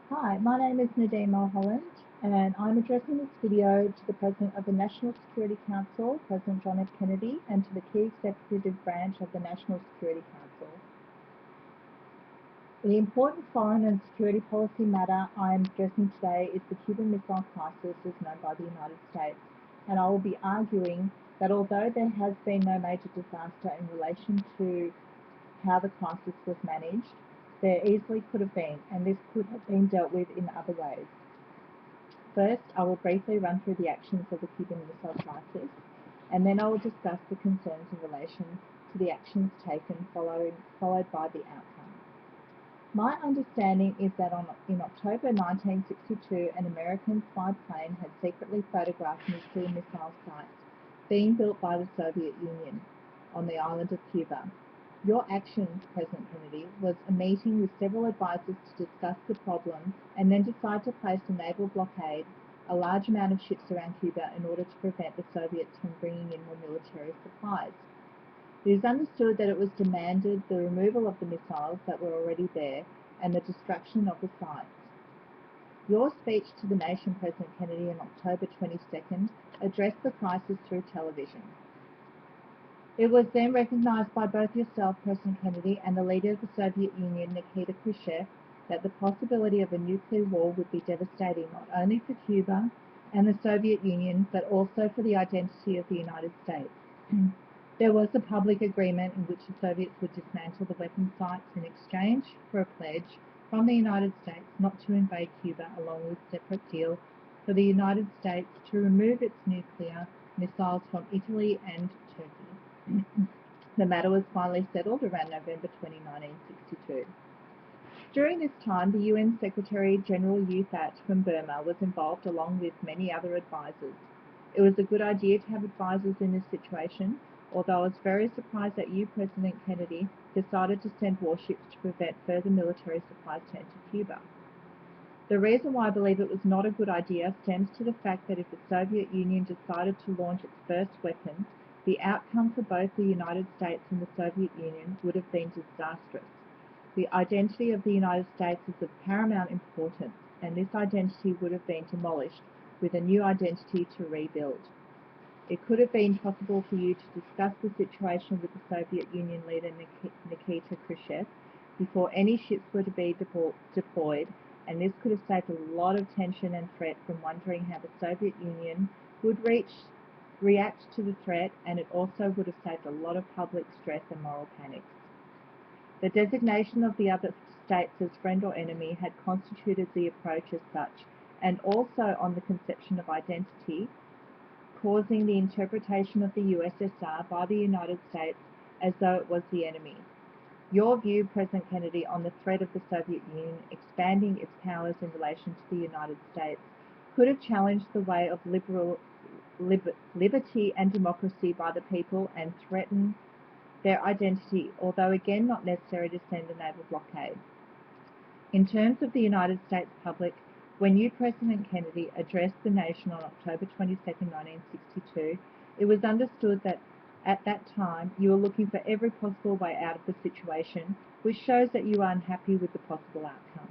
Hi, my name is Nadine Mulholland, and I'm addressing this video to the President of the National Security Council, President John F. Kennedy, and to the key executive branch of the National Security Council. The important foreign and security policy matter I am addressing today is the Cuban Missile Crisis as known by the United States, and I will be arguing that although there has been no major disaster in relation to how the crisis was managed, there easily could have been, and this could have been dealt with in other ways. First, I will briefly run through the actions of the Cuban Missile Crisis, and then I will discuss the concerns in relation to the actions taken, followed by the outcome. My understanding is that in October 1962, an American spy plane had secretly photographed nuclear missile sites being built by the Soviet Union on the island of Cuba. Your action, President Kennedy, was a meeting with several advisors to discuss the problem and then decide to place a naval blockade, a large amount of ships around Cuba, in order to prevent the Soviets from bringing in more military supplies. It is understood that it was demanded the removal of the missiles that were already there and the destruction of the sites. Your speech to the nation, President Kennedy, on October 22nd, addressed the crisis through television. It was then recognized by both yourself, President Kennedy, and the leader of the Soviet Union, Nikita Khrushchev, that the possibility of a nuclear war would be devastating not only for Cuba and the Soviet Union, but also for the identity of the United States. There was a public agreement in which the Soviets would dismantle the weapon sites in exchange for a pledge from the United States not to invade Cuba, along with a separate deal for the United States to remove its nuclear missiles from Italy and Turkey. The matter was finally settled around November 20, 1962. During this time, the UN Secretary-General U That from Burma was involved along with many other advisors. It was a good idea to have advisors in this situation, although I was very surprised that you, President Kennedy, decided to send warships to prevent further military supplies to enter Cuba. The reason why I believe it was not a good idea stems to the fact that if the Soviet Union decided to launch its first weapon, the outcome for both the United States and the Soviet Union would have been disastrous. The identity of the United States is of paramount importance, and this identity would have been demolished with a new identity to rebuild. It could have been possible for you to discuss the situation with the Soviet Union leader Nikita Khrushchev before any ships were to be deployed, and this could have saved a lot of tension and threat from wondering how the Soviet Union would react to the threat, and it also would have saved a lot of public stress and moral panics. The designation of the other states as friend or enemy had constituted the approach as such, and also on the conception of identity, causing the interpretation of the USSR by the United States as though it was the enemy. Your view, President Kennedy, on the threat of the Soviet Union expanding its powers in relation to the United States could have challenged the way of liberty and democracy by the people and threatened their identity, although again not necessary to send a naval blockade. In terms of the United States public, when you, President Kennedy, addressed the nation on October 22, 1962, it was understood that at that time you were looking for every possible way out of the situation, which shows that you are unhappy with the possible outcome.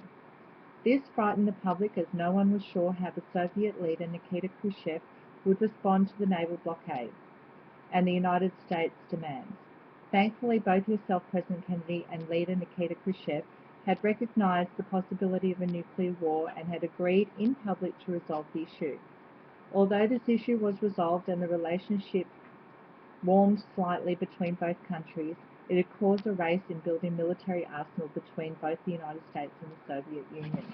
This frightened the public as no one was sure how the Soviet leader Nikita Khrushchev would respond to the naval blockade and the United States demands. Thankfully, both yourself, President Kennedy, and leader Nikita Khrushchev had recognized the possibility of a nuclear war and had agreed in public to resolve the issue. Although this issue was resolved and the relationship warmed slightly between both countries, it had caused a race in building military arsenal between both the United States and the Soviet Union.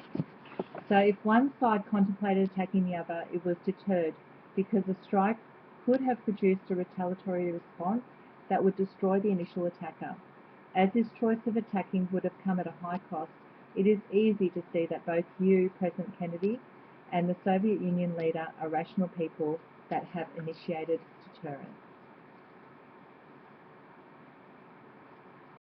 So if one side contemplated attacking the other, it was deterred because a strike could have produced a retaliatory response that would destroy the initial attacker. As this choice of attacking would have come at a high cost, it is easy to see that both you, President Kennedy, and the Soviet Union leader are rational people that have initiated deterrence.